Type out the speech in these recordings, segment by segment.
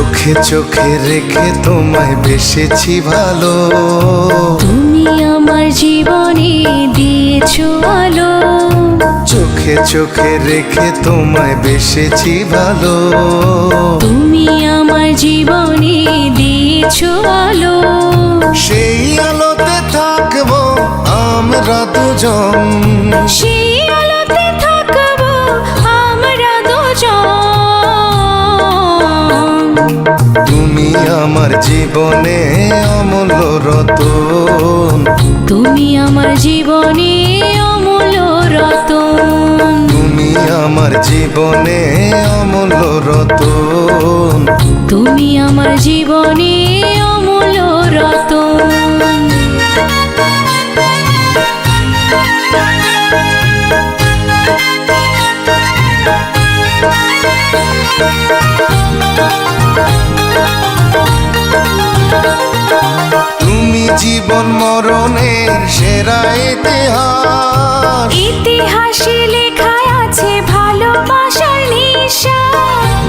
চোখে চোখে রেখে তোমায় বেসেছি ভালো, তুমি আমার জীবনে দিয়েছো আলো। চোখে চোখে রেখে তোমায় বেসেছি ভালো, তুমি আমার জীবনে দিয়েছো আলো। সেই আলোতে থাকবো আমরা দুজন, সেই আলোতে থাকবো আমরা দুজন। তুমি আমার জীবনে অমূল্য রতন, তুমি আমার জীবনে অমূল্য রতন। তুমি আমার জীবনে অমূল্য রতন, তুমি আমার জীবনে অমূল্য রতন। তুমি জীবন মরণের সেরা ইতিহাস, ইতিহাসে লেখা আছে ভালোবাসার নিশান।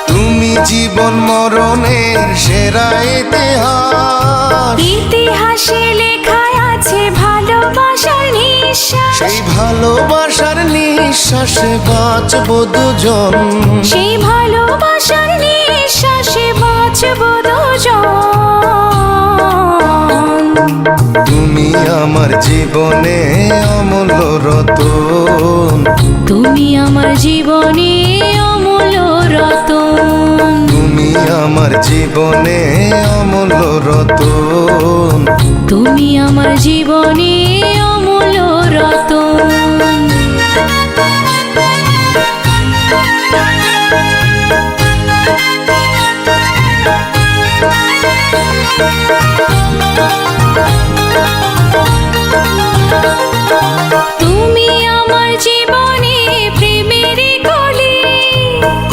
তুমি জীবন মরণের সেরা ইতিহাস, ইতিহাসে লেখা আছে ভালোবাসার নিশান। সেই ভালোবাসার নিঃশ্বাসে বাঁচবো দুজন, সেই ভালোবাসার নিঃশ্বাসে বাঁচবো দুজন। তুমি আমার জীবনে অমূল্য রতন, তুমি আমার জীবনে অমূল্য রতন। তুমি আমার জীবনে অমূল্য রতন, তুমি আমার জীবনে অমূল্য রতন। তুমি আমার জীবনে প্রেমের কলি,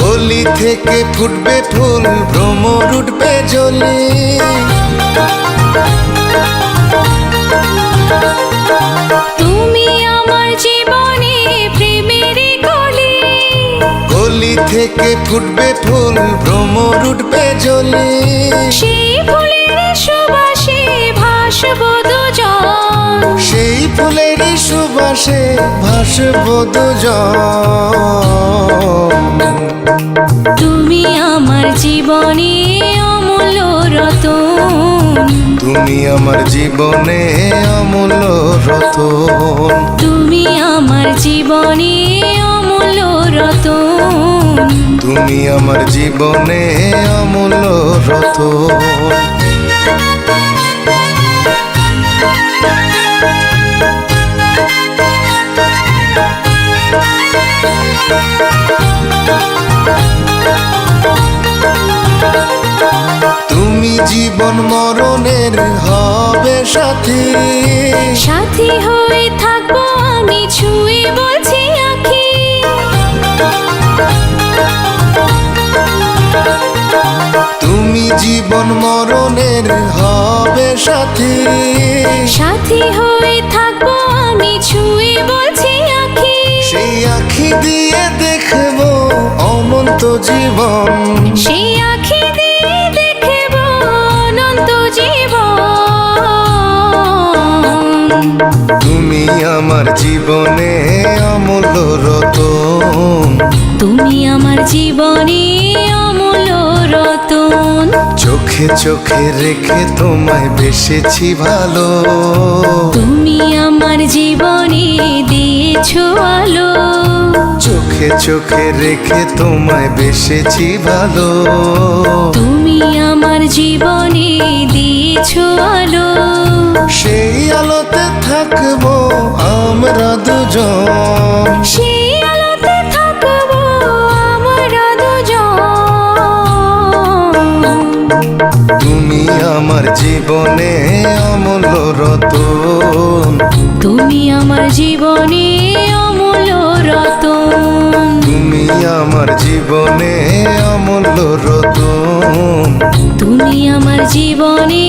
গলি থেকে ফুটবে ফুল ভ্রমর উঠবে জ্বলে, তুমি আমার জীবনে প্রেমের কলি, গলি থেকে ফুটবে ফুল ভ্রমর উঠবে জ্বলে, সেই ফুলের সুবাসে ভাসবো দুজন। সেই ফুলের সুবাসে ভাসবো দুজন। তুমি আমার জীবনে অমূল্য রতন, তুমি আমার জীবনে অমূল্য রতন, তুমি আমার জীবনে অমূল্য রতন। তুমি আমার জীবনে অমূল্য রতন। তুমি জীবন মরণের হবে সাথী, সাথী হয়ে থাকবো আমি ছুঁয়ে বলছি আঁখি। তুমি জীবন মরণের হবে সাথী, সাথী হয়ে থাকবো আমি ছুঁয়ে বলছি আঁখি। সেই আঁখি দিয়ে দেখবো অনন্ত জীবন, সেই আঁখি দিয়ে দেখবো অনন্ত জীবন। তুমি আমার জীবনে অমূল্য রতন, তুমি আমার জীবনে অমূল্য রতন। চোখে চোখে রেখে তোমায় বেসেছি ভালো, তুমি আমার জীবনে দিয়েছো আলো। চোখে চোখে রেখে তোমায় বেসেছি ভালো, তুমি আমার জীবনে দিয়েছো আলো। সেই আলোতে থাকবো আমরা দুজন, সেই আলোতে থাকবো আমরা দুজন। তুমি আমার জীবনে অমূল্য রতন, তুমি আমার জীবনে অমূল্য রতন। তুমি আমার জীবনে অমূল্য রতন, তুমি আমার জীবনে